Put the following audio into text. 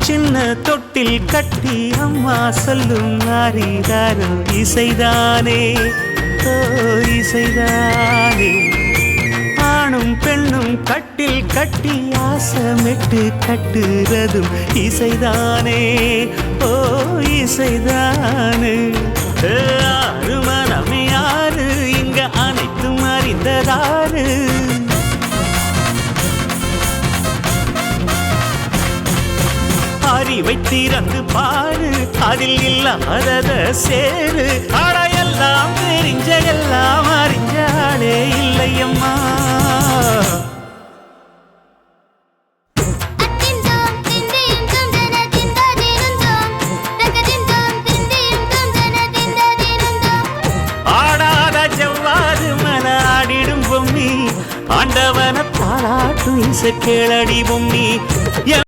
சின்ன தொட்டில் கட்டி அம்மா சொல்லும் ஆரிராரோ இசைதானே ஓ இசைதானே. ஆணும் பெண்ணும் கட்டில் கட்டி ஆசமிட்டு கட்டுறதும் இசைதானே ஓ இசைதானே. ஆறு மனமே யாரு இங்க அனைத்தும் அறிந்ததாரு. அறிவை திறந்து பாரு அதில் இல்லாதத சேரு. அடையெல்லாம் தெரிஞ்ச எல்லாம் அறிஞ்சாலே இல்லையம்மா. ஆடாத ஜவ்வாது மன ஆடிடும் பொம்மி ஆண்டவன பாராட்டும் இசை கேளடி பொம்மி.